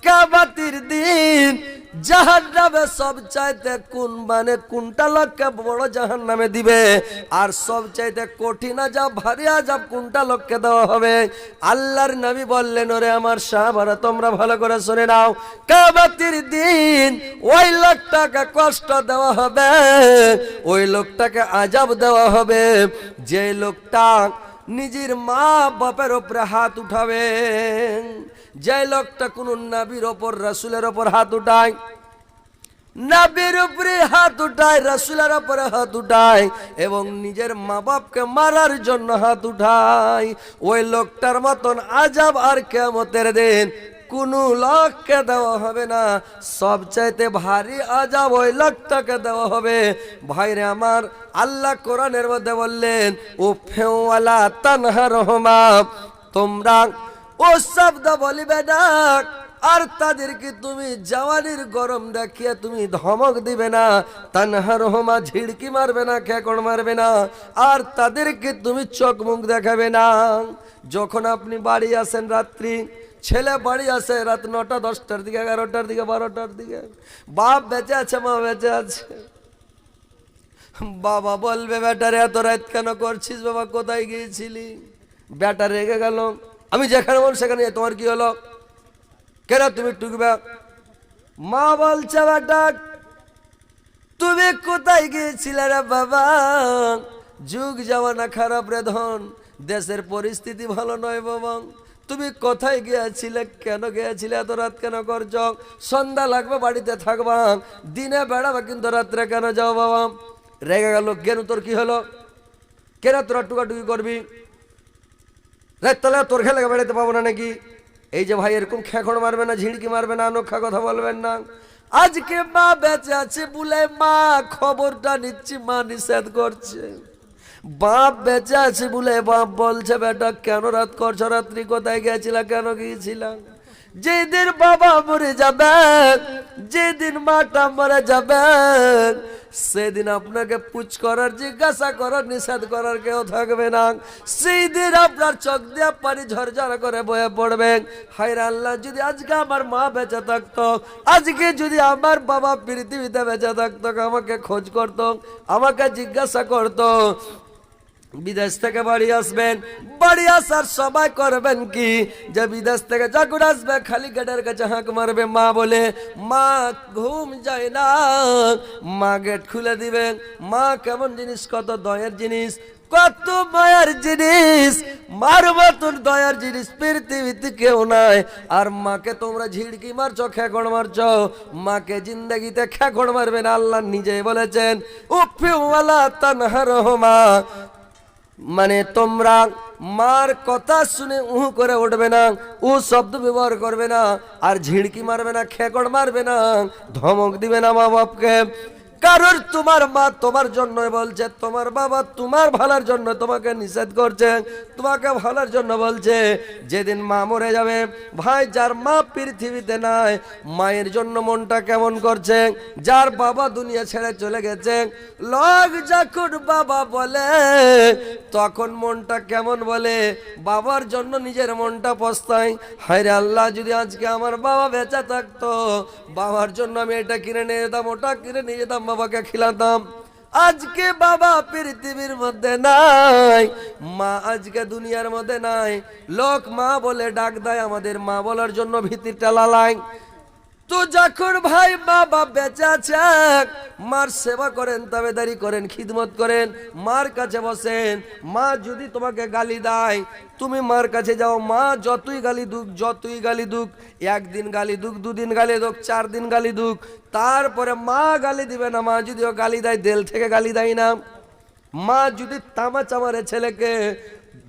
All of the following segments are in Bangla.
কিয়ামতের দিন জাহান্নামে সবচাইতে কোনটা লোককে বড় জাহান্নামে দিবে, আর সবচাইতে কঠিন আযাব ভারী আযাব কোনটা লোককে দেওয়া হবে? আল্লাহর নবী বললেন, ওরে আমার সাহাবারা তোমরা ভালো করে শুনে নাও, কিয়ামতের দিন ওই লোকটাকে কষ্ট দেওয়া হবে, ওই লোকটাকে আযাব দেওয়া হবে যে লোকটা নিজের মা বাপের উপরে হাত উঠাবে, যে লোকটা কোন নবীর ওপর রাসূলের ওপর হাত উঠায়, নবীর উপরে হাত উঠায়, রাসূলের উপরে হাত উঠায় এবং নিজের মা বাপকে মারার জন্য হাত উঠায়, ওই লোকটার মতন আযাব আর কিয়ামতের দিন কোন লোককে দেওয়া হবে না। সবচাইতে ভারী আযাব ওই লোকটাকে দেওয়া হবে। ভাইরে আমার, আল্লাহ কোরআনের মধ্যে বললেন, ও ফেওয়ালা তানহারহুমা, তোমরা ও শব্দ বলিবে না আর তাদেরকে তুমি জওয়ানির গরম দেখিয়ে তুমি ধমক দিবে না, তানহারহুমা ঝিড়কি মারবে না, খেকড় মারবে না, আর তাদেরকে তুমি চোখ মুখ দেখাবে না। যখন আপনি বাড়ি আসেন রাত্রি, ছেলে বাড়ি আসে রাত 9টা 10টার দিকে, 11টার দিকে, 12টার দিকে, বাপ বেঁচে আছে, মা বেঁচে আছে, বাবা বলবে, বেটারে এত রাত কেন করছিস, বাবা কোথায় গিয়েছিলি? বেটা রেগে গেল, আমি যেখানে বল সেখানে, তোমার কি হলো, কেন তুমি টুকবে? মা বলছে, বেটা তুমি কোথায় গিয়েছিলে রে বাবা? যুগ জামানা খারাপ রে ধন, দেশের পরিস্থিতি ভালো নয় বাবা, তুমি কোথায় গিয়েছিলে, কেন গিয়েছিলে, এত রাত কেন করছ? সন্ধ্যা লাগবে বাড়িতে থাকবা, দিনে বেড়াবে কিন্তু রাত্রে কেন যাও বাবা? রেগে গেল, কেন তোর কি হলো, কেন তোরা টুকাটুকি করবি, রাত তাহলে তোর খেলে বেড়াতে পাবো না নাকি? এই যে ভাই, এরকম খেখড় মারবে না, ঝিড়কি মারবে না, অনক্ষা কথা বলবেন না। আজকে মা বেঁচে আছে বলে মা খবরটা নিচ্ছি, মা নিষেধ করছে। বাপ বেঁচে আছে বলে বাপ বলছে, বেটা কেন রাত করছো, রাত্রি কোথায় গেছিলা, কেন গিয়েছিলাম? যেদিন বাবা মরে যাবে, যেদিন মাটা মরে যাবে, সেদিন আপনাকে পুছ করার, জিজ্ঞাসা করার, নিষেধ করার কেউ থাকবে না। সেই দিন আপনার চোখ দিয়ে পানি ঝরঝর করে বয়ে পড়বে। হায় আল্লাহ, যদি আজকে আমার মা বেঁচে থাকতো, আজকে যদি আমার বাবা পৃথিবীতে বেঁচে থাকতো, আমাকে খোঁজ করতো, আমাকে জিজ্ঞাসা করতো, বিদেশ থেকে বাড়ি আসবেন, বাড়ি আসার সময় করবেন কি, যে বিদেশ থেকে যখন আসবে খালি গেটের কাছে হাঁক মারবে মা বলে, মা ঘুম যায় না, মা গেট খুলে দিবেন। মা কেমন জিনিস, কত দয়ের জিনিস, কত মায়ের জিনিস, মার মতন দয়ার জিনিস পৃথিবীতে কেউ নাই। আর মাকে তোমরা ঝিড়কি মারছো, খেকড় মারছো, মাকে জিন্দগিতে খেকড় মারবে না। আল্লাহ নিজেই বলেছেন, উফিওয়ালা তানহারহুমা, মানে তোমরা মার কথা শুনে উহু করে উঠবে না, ও শব্দ ব্যবহার করবে না, আর ঝিড়কি মারবে না, খেকড় মারবে না, ধমক দিবে না মা বাপকে। কারণ তোমার মা তোমার জন্য বলছে, তোমার বাবা তোমার ভালোর জন্য তোমাকে নিষেধ করছে, তোমাকে ভালোর জন্য বলছে। যেদিন মা মরে যাবে ভাই, যার মা পৃথিবীতে নাই, মায়ের জন্য মনটা কেমন করছে। যার বাবা দুনিয়া ছেড়ে চলে গেছে, লোক যখন বাবা বলে তখন মনটা কেমন বলে, বাবার জন্য নিজের মনটা পস্তায়। হায় রে আল্লাহ, যদি আজকে আমার বাবা বেঁচে থাকতো, বাবার জন্য আমি এটা কিনে নিয়ে যেতাম, ওটা কিনে নিয়ে যেতাম, বাবাকে খিলাতাম। আজকে বাবা পৃথিবীর মধ্যে নাই, মা আজকে দুনিয়ার মধ্যে নাই, লোক মা বলে ডাক দেয়, আমাদের মা বলার জন্য ভীতিটা লালায়। তো যখন ভাই মা বাপ বেঁচে আছে, মার সেবা করেন, তাবেদারি করেন, খিদমত করেন, মার কাছে বসেন। মা যদি তোমাকে গালি দেয়, তুমি মার কাছে যাও, মা যতই গালি দুক, যতই গালি দুক, একদিন গালি দুক, দুদিন গালি দুক, 4 দিন গালি দুক, তারপরে মা গালি দিবে না। মা যদিও গালি দেয়, দিল থেকে গালি দেয় না। মা যদি তামাচা মারে ছেলেকে,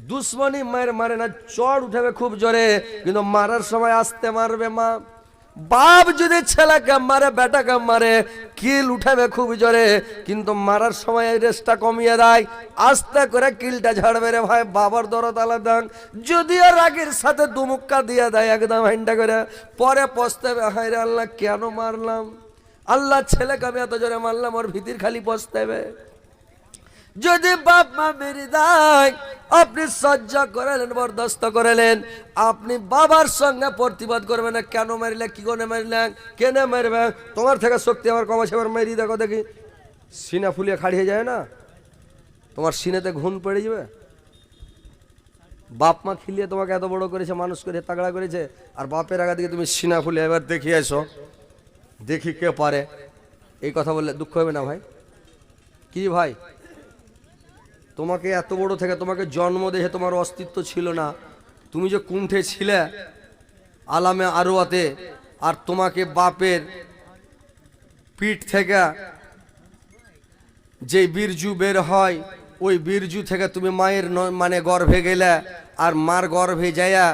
দুশ্মনী মায়ের মারে না, চড় উঠাবে খুব জোরে, কিন্তু মারার সময় আস্তে মারবে মা। বাপ যদি ছেলেকে মারে, বেটাকে মারে, কিল উঠাবে খুব জোরে, কিন্তু মারার সময় এই রেসটা কমিয়ে দেয়, আস্তে করে কিলটা ঝাড়বে রে ভাই। বাবার দরদ আলাদা, যদিও রাগের সাথে দুমুক্কা দিয়ে দেয় একদম হাইন্ডা করে, পরে পস্তাবে, হায় রে আল্লাহ কেন মারলাম, আল্লাহ ছেলেকে আমি এত জোরে মারলাম, ওর ভীতির খালি পস্তাবে। যদি বাপ মা মেরে দেয়, আপনি সহ্য করালেন, বরদাস্ত করালেন, আপনি বাবার সঙ্গে প্রতিবাদ করবেন না। কেন মারিলে, কি করে মারিলেন, কেন মারবে, তোমার থেকে শক্তি আমার কম আছে, এবার মেরি দেখো দেখি। সিনা ফুলিয়ে খাড়ি হয়ে যায় না, তোমার সিনেতে ঘুম পড়ে যাবে। বাপ মা খিলিয়ে তোমাকে এত বড় করেছে, মানুষ করে তাগড়া করেছে, আর বাপের আগা দিকে তুমি সিনা ফুলিয়ে এবার দেখিয়ে এসো, দেখি কে পারে। এই কথা বললে দুঃখ হবে না ভাই? কি ভাই, তোমাকে এত বড় থেকে, তোমাকে জন্ম দেখে তোমার অস্তিত্ব ছিল না, তুমি যে কুণ্ঠে ছিলে আলামে আরোয়াতে, আর তোমাকে বাপের পিঠ থেকে যে বীরজু বের হয়, ওই বীরজু থেকে তুমি মায়ের মানে গর্ভে গেলে, আর মার গর্ভে যাইয়া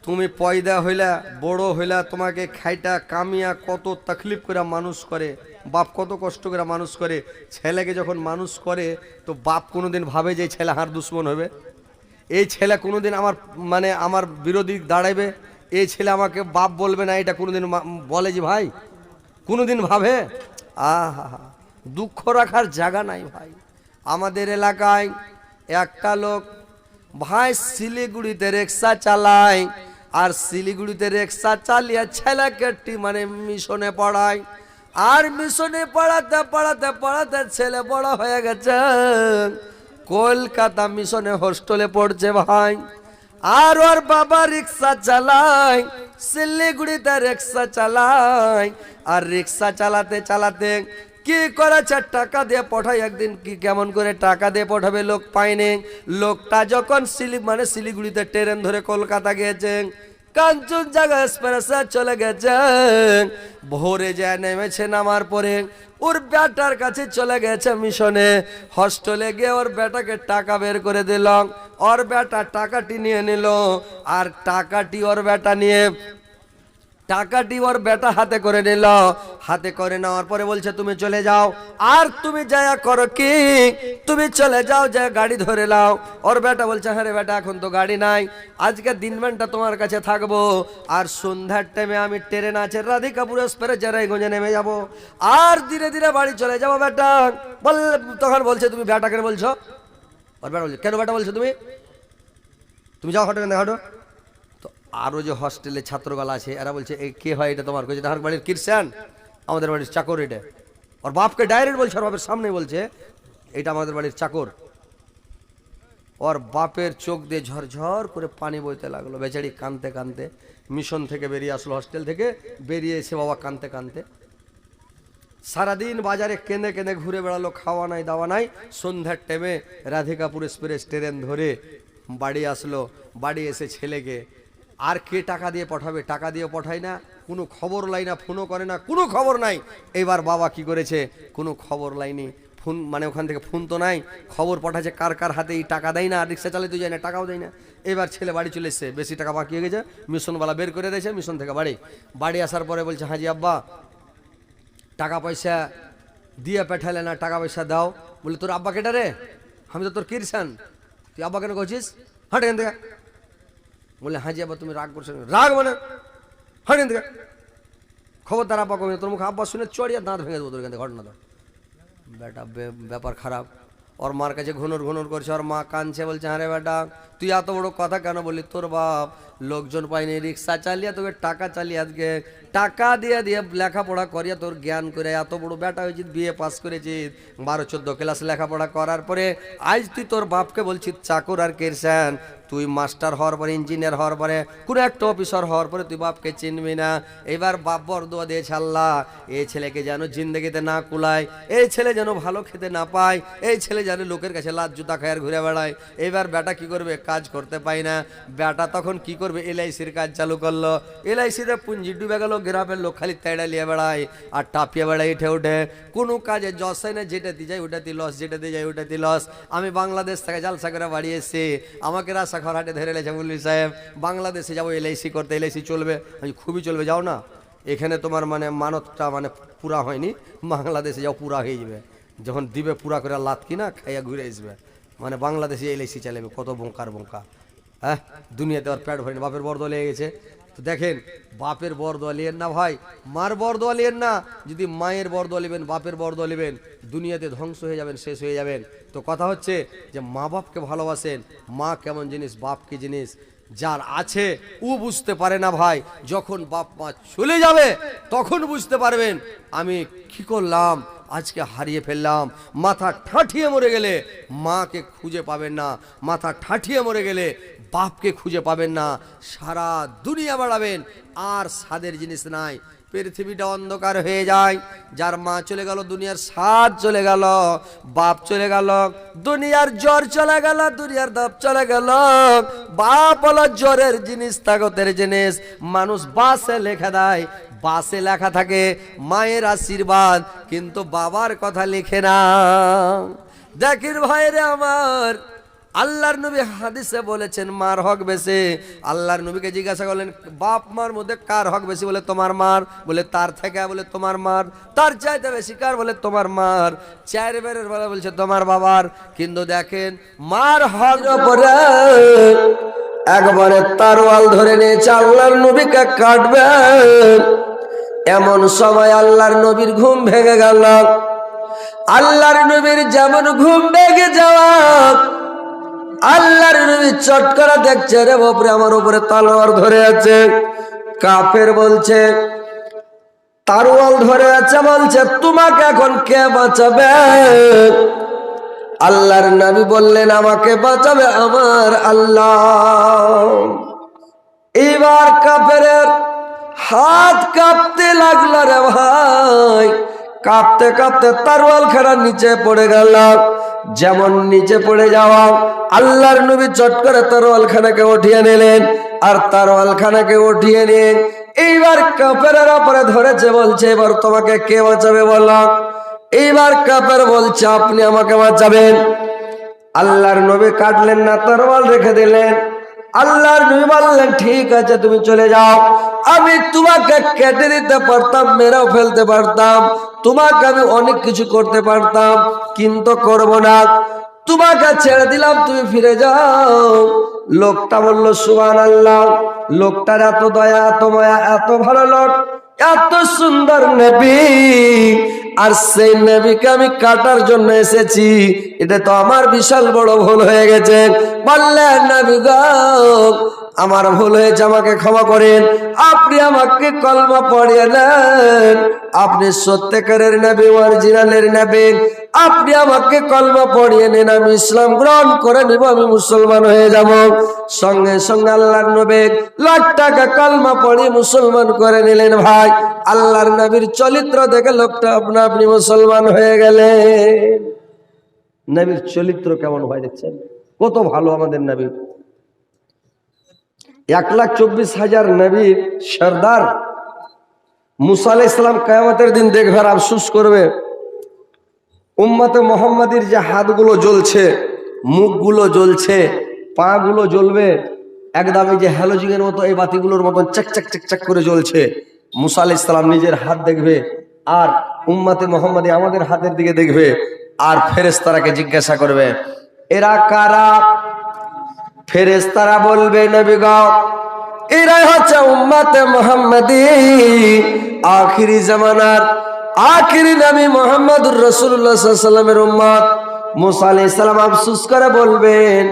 তুমি পয়দা হইলা, বড় হইলা, তোমাকে খাইটা কামিয়া কত তকলিফ করে মানুষ করে, বাপ কত কষ্ট করে মানুষ করে। ছেলেকে যখন মানুষ করে, তো বাপ কোনোদিন ভাবে যে ছেলে হার দুশ্মন হবে, এই ছেলে কোনোদিন আমার মানে আমার বিরোধী দাঁড়াবে, এই ছেলে আমাকে বাপ বলবে না, এটা কোনোদিন বলে যে ভাই, কোনোদিন ভাবে? আহা, দুঃখ রাখার জায়গা নাই ভাই। আমাদের এলাকায় একটা লোক ভাই শিলিগুড়িতে রিক্সা চালায়, আর শিলিগুড়িতে রিক্সা চালিয়ে ছেলেকে মানে মিশনে পড়ায়, আর মিশনে পড়াতে পড়াতে পড়াতে ছেলে বড় হয়ে গেছে, কলকাতা মিশনে হোস্টেলে পড়ছে ভাই। আর ওর বাবা রিক্সা চালায়, শিলিগুড়িতে রিক্সা চালায়, আর রিক্সা চালাতে চালাতে কি করেছে, টাকা দিয়ে পাঠায়। একদিন কি কেমন করে টাকা দিয়ে পাঠাবে, লোক পায়নি। লোকটা যখন শিলিগুড়িতে ট্রেন ধরে কলকাতা গেছে, কাঞ্চনজঙ্ঘা এক্সপ্রেসে চলে গেছে, ভোরে যায় নেমেছে, নামার পরে ওর বেটার কাছে চলে গেছে মিশনে, হস্টেলে গিয়ে ওর বেটাকে টাকা বের করে দিল। ওর বেটা টাকাটি নিয়ে নিল, আর টাকাটি ওর বেটা নিয়ে টাকাটি ওর বেটা হাতে করে নিল। হাতে করে নেওয়ার পরে বলছে তুমি চলে যাও। আর তুমি যায়া করো কি, তুমি চলে যাও, যা গাড়ি ধরে নাও। ওর বেটা বলছে হ্যাঁ রে বেটা, এখন তো গাড়ি নাই, আজকে দিনমানটা তোমার কাছে থাকবো, আর সন্ধ্যার টাইমে আমি ট্রেন আছে রাধিকাপুর এক্সপ্রেস জেরাইগঞ্জে নেমে যাব, আর ধীরে ধীরে বাড়ি চলে যাবো বেটা। তখন বলছে তুমি বেটা কেন বলছো? ওর বেটা বলছে কেন বেটা বলছো তুমি, তুমি যাও, হটো কেন হটো। আরো যে হস্টেলে ছাত্রগালা আছে, এরা বলছে এই কে হয় এটা তোমার? কইছে তার বাড়ির খ্রিস্টান, আমাদের বাড়ির চাকর এটা। আর বাপকে ডাইরেক্ট বলছে, আর বাপের সামনে বলছে এটা আমাদের বাড়ির চাকর। ওর বাপের চোখ দিয়ে ঝরঝর করে পানি বইতে লাগলো, বেচারি কাঁদতে কাঁদতে মিশন থেকে বেরিয়ে আসলো, হস্টেল থেকে বেরিয়ে এসে বাবা কাঁদতে কাঁদতে সারাদিন বাজারে কেঁদে কেঁদে ঘুরে বেড়ালো, খাওয়া নাই দাওয়া নাই। সন্ধ্যার টাইমে রাধিকাপুর এক্সপ্রেস ট্রেন ধরে বাড়ি আসলো। বাড়ি এসে ছেলেকে আর কে টাকা দিয়ে পাঠাবে, টাকা দিয়ে পাঠায় না, কোনো খবর লাই না, ফোনও করে না, কোনো খবর নাই। এবার বাবা কি করেছে, কোনো খবর লাইনি, ফোন মানে ওখান থেকে ফোন তো নাই, খবর পাঠাচ্ছে কার কার হাতে, এই টাকা দেয় না, রিক্সা চালাতে যায় না, টাকাও দেয় না। এবার ছেলে বাড়ি চলে এসছে, বেশি টাকা বাকি হয়ে গেছে, মিশনওয়ালা বের করে দিয়েছে মিশন থেকে বাড়ি আসার পরে বলছে হাজি আব্বা টাকা পয়সা দিয়ে পাঠালে না, টাকা পয়সা দাও। বলে তোর আব্বা কেটা রে? আমি তো তোর কিরসান, তুই আব্বা কেন করছিস? হাঁটে এখান থেকে। বলে হাজি আব্বা তুমি রাগ করছো? রাগ মানে হাঁটে এখান থেকে, খবরদার আব্বা কমে, তোর মুখে আব্বা শুনে চড়িয়ে দাঁত ভেঙে দেবো তোর এখান থেকে, ঘটনা তো। বেটা ব্যাপার খারাপ। ওর মার কাছে ঘুনুর ঘুনুর করছে, ওর মা কাঁদছে, বলছে হ্যাঁ রে বেটা তুই এত বড় কথা কেন বললি? তোর বাপ লোকজন পাইনি, রিক্সা চালিয়ে তোকে টাকা চালিয়ে আজকে টাকা দিয়ে দিয়ে লেখাপড়া করিয়া তোর জ্ঞান করে এত বড় বেটা হয়েছিস, বিয়ে পাস করেছিস, 12-14 ক্লাস লেখাপড়া করার পরে আজ তুই তোর বাপকে বলছিস চাকর আর কেরসান। তুই মাস্টার হওয়ার পরে, ইঞ্জিনিয়ার হওয়ার পরে, কোনো একটা অফিসার হওয়ার পরে তুই বাপকে চিনবি না। এবার বাপ বরদোয়া দিয়েছে আল্লাহ, এই ছেলেকে যেন জিন্দগিতে না কুলায়, এই ছেলে যেন ভালো খেতে না পায়, এই ছেলে যেন লোকের কাছে লাত জুতা খায় আর ঘুরে বেড়ায়। এবার বেটা কি করবে, কাজ করতে পায় না। বেটা তখন কি করবে, এলআইসির কাজ চালু করলো। এলআইসিতে পুঞ্জি ডুবে গেল, গ্রামের লোক খালি তেড়া লিয়ে বেড়ায় আর টাপিয়ে বেড়ায় উঠে উঠে, কোনো কাজে জস হয় না, যেটাতে যায় ওটাতে লস, যেটাতে যায় ওটাতে লস। আমি বাংলাদেশ থেকে জালসা করে বাড়ি এসেছি, আমাকে রাস্তা ঘরহাটে ধরে লেছে, মুল্লি সাহেব বাংলাদেশে যাবো এলআইসি করতে। এলআইসি চলবে? আমি খুবই চলবে, যাও না, এখানে তোমার মানে মানতটা মানে পুরা হয়নি, বাংলাদেশে যাও পুরা হয়ে যাবে, যখন দিবে পুরা করে লাত কিনা খাইয়া ঘুরে আসবে। মানে বাংলাদেশে এলআইসি চালাবে, কত বঙ্কার বঙ্কা। হ্যাঁ দুনিয়াতে আর প্যাট ভরেনি, বাপের বর্দ লেগে গেছে, তো দেখেন, বাপের বরদোয়া লিয়েন না ভাই, মার বরদোয়া লিয়েন না। যদি মায়ের বরদোয়া লিবেন, বাপের বরদোয়া লিবেন, দুনিয়াতে ধ্বংস হয়ে যাবেন, শেষ হয়ে যাবেন। তো কথা হচ্ছে যে মা বাপকে ভালোবাসেন। মা কেমন জিনিস, বাপ কি জিনিস, যার আছে ও বুঝতে পারে না ভাই। যখন বাপ মা চলে যাবে তখন বুঝতে পারবেন আমি কি করলাম, আজকে হারিয়ে ফেললাম। মাথা ঠাঠিয়ে মরে গেলে মাকে খুঁজে পাবেন না, মাথা ঠাঠিয়ে মরে গেলে বাপকে খুঁজে পাবেন না। সারা দুনিয়া বাড়াবেন আর স্বাদের জিনিস নাই। পৃথিবীটা অন্ধকার হয়ে যায়। যার মা চলে গেল, দুনিয়ার স্বাদ চলে গেল। বাপ চলে গেল, দুনিয়ার জ্বর চলে গেল, দুনিয়ার দাপ চলে গেল। বাপ হলো জ্বরের জিনিস, তাগতের জিনিস। মানুষ বাসে লেখা দেয়, বাসে লেখা থাকে মায়ের আশীর্বাদ, কিন্তু বাবার কথা লিখে না। দেখেন ভাইরে আমার, আল্লাহর নবী হাদিসে বলেছেন মার হক বেশি। আল্লাহর নবীকে জিজ্ঞাসা করলেন বাপ মার মধ্যে কার হক বেশি? বলে তোমার মার। বলে তার থেকে? বলে তোমার মার। তার চাইতে বেশি কার? বলে তোমার মার। চারবারের বেলা বলছে তোমার বাবার। কিন্তু দেখেন মার হক পরে একবারে তারওয়াল ধরে নিয়েছে, আল্লাহর নবীকে কাটবেন। এমন সময় আল্লাহর নবীর ঘুম ভেঙে গেল। আল্লাহর নবীর যেমন ঘুম ভেঙে যাওয়া, আল্লাহর নবী চট করে দেখছে রে বাপরে, আমার উপরে তলোয়ার ধরে আছে। কাফের বলছে, তরোয়াল ধরে আছে, বলছে তোমাকে এখন কে বাঁচাবে? আল্লাহর নবী বললেন আমাকে বাঁচাবে আমার আল্লাহ। এবার কাফেরের হাত কাঁপতে লাগলো রে ভাই। কাঁপতে কাঁপতে তরোয়াল খানা নিচে পড়ে গেল। যেমন নিচে পড়ে যাওয়া, আল্লাহর নবী চট করে তরোয়াল খানাকে উঠিয়ে নিলেন। আর তরোয়াল খানাকে উঠিয়ে নিয়ে এইবার কাফেরের উপরে ধরেছে, বলছে এবার তোমাকে কে বাঁচাবে বলো? এইবার কাফের বলছে আপনি আমাকে বাঁচাবেন। আল্লাহর নবী কাটলেন না, তরোয়াল রেখে দিলেন। আল্লাহর নবী বললেন ঠিক আছে তুমি চলে যাও, আমি তোমাকে কেটে দিতে পারতাম, মেরেও ফেলতে পারতাম, তোমাকে আমি অনেক কিছু করতে পারতাম, কিন্তু করব না। তোমাকে ছেড়ে দিলাম, তুমি ফিরে যাও। লোকটা বলল সুবহানাল্লাহ। লোকটার এত দয়া, এত মায়া, এত ভালো লোক, এত সুন্দর নবী, আর সেই নবীকে আমি কাটার জন্য এসেছি, এটা তো আমার বিশাল বড় ভুল হয়ে গেছে। বললেন নবী গো আমার ভুল হয়েছে, আমাকে ক্ষমা করেন। আপনি আমাকে কলমা পড়িয়ে নেন, আপনি সত্যিকারের নবী, অরিজিনালের নবী, আপনি আমাকে কলমা পড়িয়ে নেন, আমি ইসলাম গ্রহণ করে নিব, আমি মুসলমান হয়ে যাব। সঙ্গে সঙ্গে আল্লাহর নবী লাখ টাকা কলমা পড়িয়ে মুসলমান করে নিলেন। ভাই আল্লাহর নবীর চরিত্র দেখে লোকটা আপনা আপনি মুসলমান হয়ে গেলেন। নবীর চরিত্র কেমন হয় দেখছেন, কত ভালো আমাদের নবী। 1,24,000 নবীর সর্দার মুসা আলাইহিস সালাম কিয়ামতের দিন দেখবে আর আফসোস করবে। উম্মতে মুহাম্মাদির যে হাতগুলো জ্বলছে, মুখগুলো জ্বলছে, পা গুলো জ্বলবে, একদম এই যে হ্যালোজিনের মতো এই বাতিগুলোর মতন চকচক চকচক করে জ্বলছে। মুসা আলাইহিস সালাম নিজের হাত দেখবে, আর উম্মতে মুহাম্মাদি আমাদের হাতের দিকে দেখবে, আর ফেরেশতারাকে জিজ্ঞাসা করবে এরা কারা? ফেরেশতারা বলবে নবী গো এরাই হচ্ছে উম্মতে মুহাম্মাদি, আখিরি জামানার আখিরি নবী মুহাম্মদুর রাসূলুল্লাহ সাল্লাল্লাহু আলাইহি ওয়াসাল্লামের উম্মত। মুসা আলাইহিস সালাম আফসোস করে বলবেন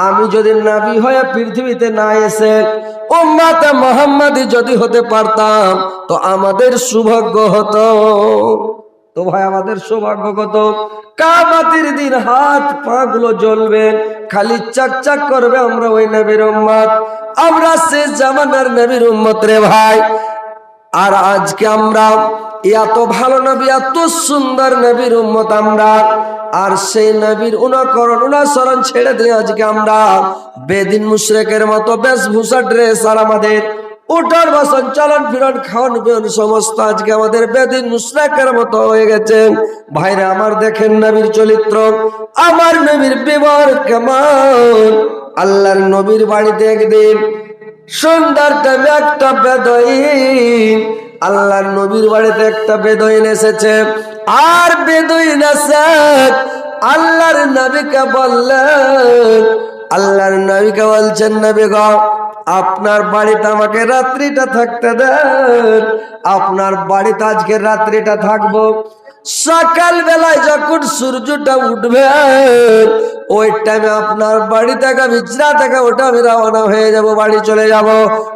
আমি যদি নবী হয়ে পৃথিবীতে না এসে উম্মতে মুহাম্মাদি যদি হতে পারতাম তো আমাদের সৌভাগ্য হতো। তো ভাই আমাদের সৌভাগ্য কত, কিয়ামতের দিন হাত পা গুলো জ্বলবে, খালি চকচক করবে, আমরা ওই নবীর উম্মত, আমরা শেষ জামানার নবীর উম্মত রে ভাই। আর আজকে আমরা এত ভালো নবী, এত সুন্দর নবীর উম্মত আমরা, আর সেই নবীর অনুসরণ ছেড়ে দিয়ে আজকে আমরা বেদিন মুশরিকের মতো বেশভূষা, ড্রেস, আর আমাদের উঠার বসন, চলন ফিরন, খাওয়ান পিয়ন সমস্ত আজকে আমাদের বেদিন মুশরিকের মতো হয়ে গেছে। ভাইরা আমার দেখেন নবীর চরিত্র, আমার নবীর ব্যবহার কেমন। আল্লাহর নবীর বাড়িতে একদিন সুন্দর টাইমে একটা বেদুইন, আল্লাহর নবীর বাড়িতে একটা বেদুইন এসেছে, আর বেদুইন এসে আল্লাহর নবীকে বললেন আল্লাহর নবীকে বলছেন, নবী গো আপনার বাড়িতে আমাকে রাত্রিটা থাকতে দেন, আপনার বাড়িতে আজকে রাত্রিটা থাকবো। সকাল বেলায় যখন সূর্যটা উঠবে ওই টাইমে আপনার বাড়ি থেকে বিছনা থেকে ওটা আমি রওনা হয়ে যাব, বাড়ি চলে যাব,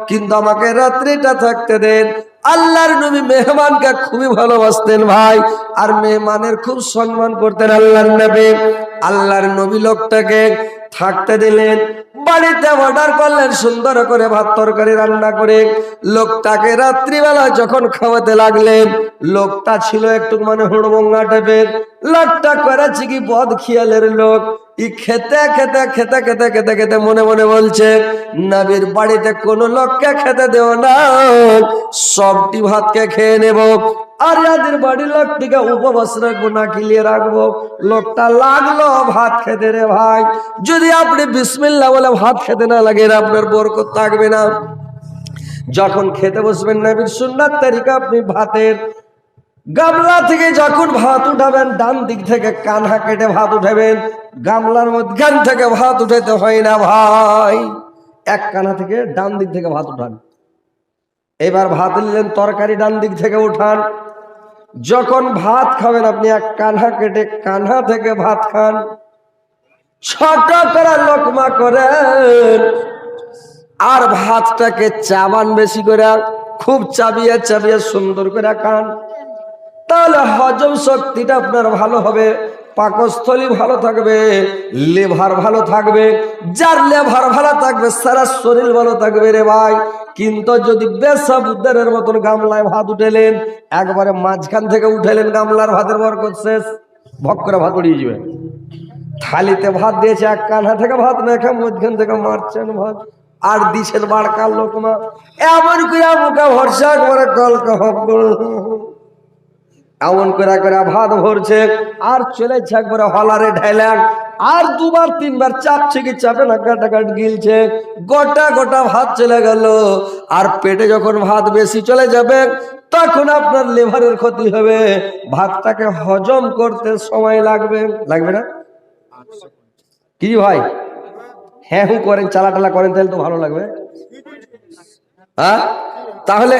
কিন্তু আমাকে রাত্রিটা থাকতে দেন। আল্লাহর নবী মেহমানকে খুবই ভালোবাসতেন ভাই, আর মেহমানের খুব সম্মান করতেন আল্লাহর নবী। আল্লাহর নবী লোকটাকে থাকতে দিলেন, বাড়িতে অর্ডার করলেন সুন্দর করে ভাত তরকারি রান্না করে। লোকটাকে রাত্রিবেলা যখন খাওয়াতে লাগলেন, লোকটা ছিল একটু মানে হুড়মঙ্গা টাইপের, লোকটা করেছে কি বদ খেয়ালের লোক। ই খেতে খেতে খেতে খেতে খেতে খেতে মনে মনে বলছে, নবীর বাড়িতে কোন লোককে খেতে দেও না, সবটি ভাতকে খেয়ে নেব, আর যাদের বাড়ির লোকটিকে উপবাস রাখবো, না খিলিয়ে রাখবো। লোকটা লাগলো ভাত খেতে রে ভাই, যদি আপনি বিসমিল্লাহ বলে ভাত খেতে না লাগে আপনার বরকত থাকবে না। যখন খেতে বসবেন নবীর সুন্নাত তরিকা, আপনি ভাতের গামলা থেকে যখন ভাত উঠাবেন ডান দিক থেকে কানহা কেটে ভাত উঠাবেন, গামলার মধ্যখান থেকে ভাত উঠাইতে হয় না ভাই, এক কানহা থেকে ডান দিক থেকে ভাত উঠান। এবার ভাত নিলেন, তরকারি ডান দিক থেকে উঠান। যখন ভাত খাবেন আপনি এক কানহা কেটে কানহা থেকে ভাত খান, ছোট করে লোকমা করেন, আর ভাতটাকে চাবান বেশি করে, খুব চাবিয়ে চাবিয়ে সুন্দর করে খান, তাহলে হজম শক্তিটা আপনার ভালো হবে, পাকস্থলী ভালো থাকবে, লিভার ভালো থাকবে। যার লিভার ভালো থাকবে সারা শরীর ভালো থাকবে রে ভাই। কিন্তু যদি বেসাবুদ্দারের মতন গামলায় ভাত উঠেলেন, একবারে মাঝখান থেকে উঠেলেন, গামলার ভাতের বরকত শেষ, ভক করে ভাত উড়িয়ে যাবে। থালিতে ভাত দিয়েছে, এক কানহা থেকে ভাত রেখে মধ্যখান থেকে মারছেন ভাত, আর দিছেন বাড়কার লোকমা, এমন করে মুখে ভরসা একবারে কলকা এমন করে করে ভাত ভরছে, আর চলেছে একবারে হলারে ঢাইলেন, আর দুবার তিনবার চাপছে কি চাপে না, কাটাকাট গিলছে, গোটা গোটা ভাত চলে গেল। আর পেটে যখন ভাত বেশি চলে যাবে তখন আপনার লিভারের ক্ষতি হবে, ভাতটাকে হজম করতে সময় লাগবে, লাগবে না কি ভাই? হ্যাঁ হু করেন, চালাটালা করেন, তাহলে তো ভালো লাগবে। হ্যাঁ, তাহলে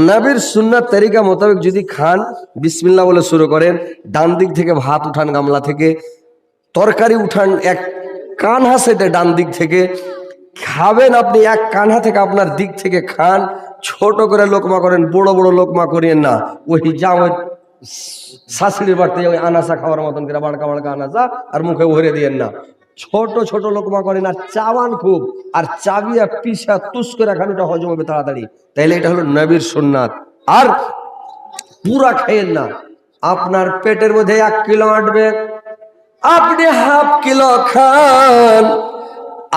নবীর সুন্নাত তরিকা মোতাবেক যদি খান, বিসমিল্লাহ বলে শুরু করেন, ডান দিক থেকে ভাত উঠান, গামলা থেকে তরকারি উঠান, এক কানহা সেটে ডান দিক থেকে খাবেন আপনি, এক কানহা থেকে আপনার দিক থেকে খান, ছোট করে লোকমা করেন, বড় বড় লোকমা করিয়েন না, ওই যা ওই শাশুড়ির বাড়িতে ওই আনাসা খাওয়ার মতন করে বাড়কা বাড়কা আনাসা আর মুখে ভরে দিয়েন না, ছোট ছোট লোকমা করেন, আর চাওয়ান খুব, আর চাবিয়া পিসা তুস করে খান, ওটা হজম হবে তাড়াতাড়ি। তাইলে এটা হলো নবীর সুন্নাত। আর পুরা খাইয়েন না, আপনার পেটের মধ্যে 1 কিলো আটবে, আপনি হাফ কিলো খান,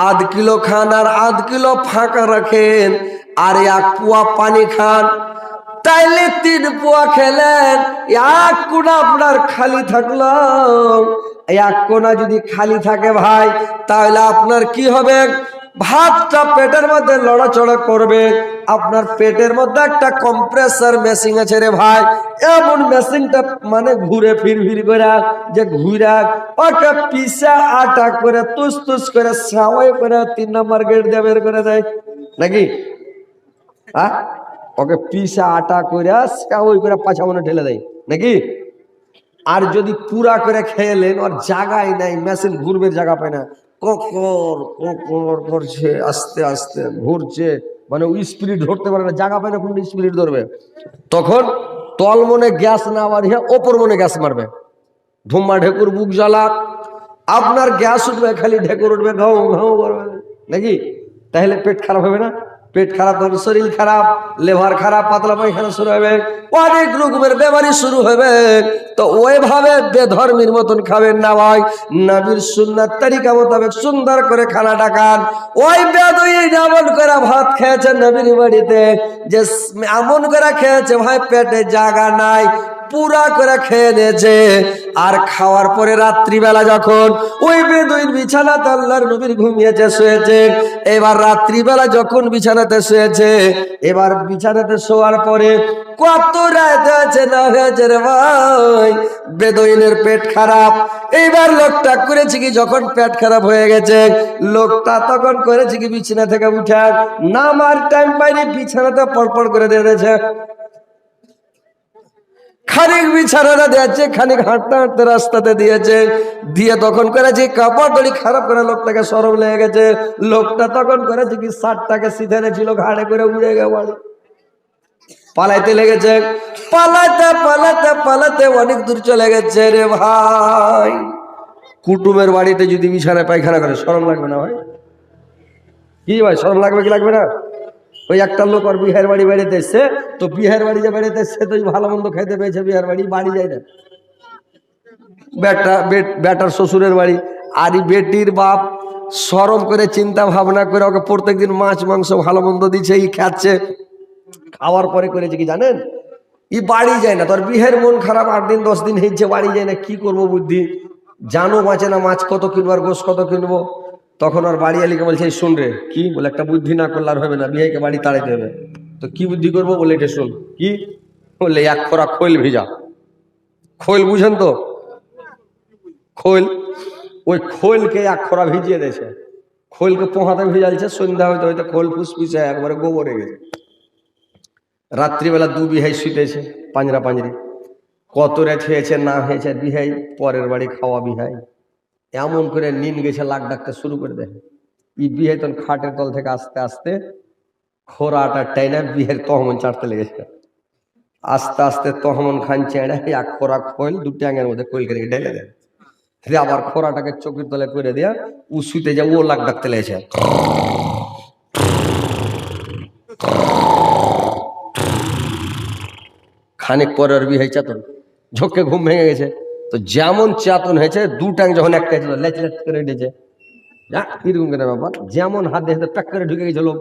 আধ কিলো খান, আর আধ কিলো ফাঁকা রাখেন, আর 1 পোয়া পানি খান, তাইলে 3 পোয়া খেলেন, 1 কোনা আপনার খালি থাকলো। 1 কোনা যদি খালি থাকে ভাই, তাহলে আপনার কি হবে, ভাতটা পেটের মধ্যে লড়াচড়া করবে। আপনার পেটের মধ্যে একটা কম্প্রেসার মেশিন আছে রে ভাই, এমন মেশিনটা মানে ঘুরে ফির করে, যে ঘুরা ওটা পিসা আটা করে তুস তুস করে সাওয়াই করে 3 নম্বর গেট দিয়ে বের করে দেয় নাকি? হ্যাঁ, ওকে পিসা আটা করে সাওয়াই করে পাছা মনে ঠেলে দেয় নাকি? আর যদি পুরা করে খেলেন, ওর জায়গায় নাই, মেশিন ঘুরবে, জায়গা পায় না, ককর ককর করছে, আস্তে আস্তে ঘুরছে, মানে ওই স্পিরিট ধরতে পারে না, জায়গা পায় না, কোন স্পিরিট ধরবে। তখন তল মনে গ্যাস না মারিয়া ওপর মনে গ্যাস মারবে, ধুম্মা ঢেকুর বুক জ্বালা, আপনার গ্যাস উঠবে, খালি ঢেকুর উঠবে, ঘাও ঘাও করবে নাকি? তাহলে পেট খারাপ হবে না? পেট খারাপ হবে, শরীর খারাপ, লিভার খারাপ, পাতলা পায়খানা শুরু হবে, অনেক রকমের বেমারি শুরু হবে। তো ওইভাবে বেধর্মীর মতন খাবেন না ভাই, নবীর সুন্নাত তরিকা মোতাবেক সুন্দর করে খানাটা খান। ওই বেদুই এমন করে ভাত খেয়েছে নবীর বাড়িতে, যে এমন করে খেয়েছে ভাই পেটে জায়গা নাই, পুরা করে খেয়ে নিয়েছে। আর খাওয়ার পরে রাত্রিবেলা যখন ওই বেদুইন বিছানাতে আল্লাহর নবীর ঘুমিয়েছে, শুয়েছে, এবার রাত্রিবেলা যখন বিছানাতে শুয়েছে, এবার বিছানাতে শোয়ার পরে কত রাত হয়েছে না হয়েছে রে ভাই, বেদুইনের পেট খারাপ। এইবার লোকটা করেছে কি, যখন পেট খারাপ হয়ে গেছে লোকটা তখন করেছে কি, বিছানা থেকে উঠে নামার টাইম পাইনি, বিছানাটা পড়পড় করে দিয়েছে। খানিক বিছানাটা দিয়েছে, খানিক হাঁটতে হাঁটতে রাস্তাতে দিয়েছে, দিয়ে তখন করেছে কাপড় দড়ি খারাপ করে লোকটাকে সরম লেগে গেছে। লোকটা তখন করেছে কি, শার্টটাকে সিধে ছিল, ঘাড়ে করে উড়ে গে বাড়ি পালাইতে লেগেছে। পালাতে পালাতে পালাতে অনেক দূর চলে গেছে রে ভাই। কুটুমের বাড়িতে যদি বিছানায় পায়খানা করে শরম লাগবে না ভাই? কি ভাই, শরম লাগবে কি লাগবে না? ওই একটা লোক আর বিহার বাড়ি বেড়াতে এসছে, তো বিহার বাড়ি যে বেড়াতে এসছে তো ভালো মন্দ খাইতে পেয়েছে, বিহার বাড়ি বাড়ি যায় না, বেটার শ্বশুরের বাড়ি। আর বেটির বাপ শরম করে চিন্তা ভাবনা করে ওকে প্রত্যেকদিন মাছ মাংস ভালো মন্দ দিচ্ছে, ই খাচ্ছে। খাওয়ার পরে করেছে কি জানেন, ই বাড়ি যায় না। তোর বিহের মন খারাপ, 8 দিন 10 দিন হয়েছে, বাড়ি যায় না। কি করবো বুদ্ধি, জানো বাঁচে না, মাছ কত কিনবো আর গোস কত কিনবো। তখন ওর বাড়ি আলিকে বলছে, শুন রে, কি বলে, একটা বুদ্ধি না করলে আর হবে না, বিহাইকে বাড়ি তাড়াইতে হবে। তো কি বুদ্ধি করবো বলে, এটা শুন। কি বললে, 1 খোরা খৈল ভিজা, খৈল বুঝেন তো, খৈল, ওই খৈলকে 1 খোরা ভিজিয়ে দিয়েছে। খৈলকে পোহাতে ভিজালছে, সন্ধ্যা হইতে হইতে খোল ফুসফুসে একবারে গোবরে গেছে। রাত্রিবেলা 2 বিহাই শুতেছে পাঁজরা পাঁজরি, কত রাত হয়েছে না হয়েছে, বিহাই পরের বাড়ি খাওয়া বিহাই এমন করে নিন গেছে, লাগ ডাকতে শুরু করে দেয়। ই বিহাই তখন খাটের তল থেকে আস্তে আস্তে খোরাটা টাইনা বিহের তহমন চাটতে লেগেছে। আস্তে আস্তে তহমন খান চেড়ে 1 খোরা খৈল 2 ট্যাঙের মধ্যে খৈল করে ঢেলে দেয়। আবার খোরাটাকে চোখের তলে করে দেয়া, ও শুতে যায়, ও লাগ ডাকতে লেগেছে। খানিক পরে আর বিহাই চাতন, ঝোঁকে ঘুম ভেঙে গেছে। তো যেমন চাতন হয়েছে, 2 ট্যাং যখন একটা লেচ লেচ করে উঠেছে, কিরকম করে ব্যাপার, যেমন হাত দেখে প্যাক করে ঢুকে গেছে লোক।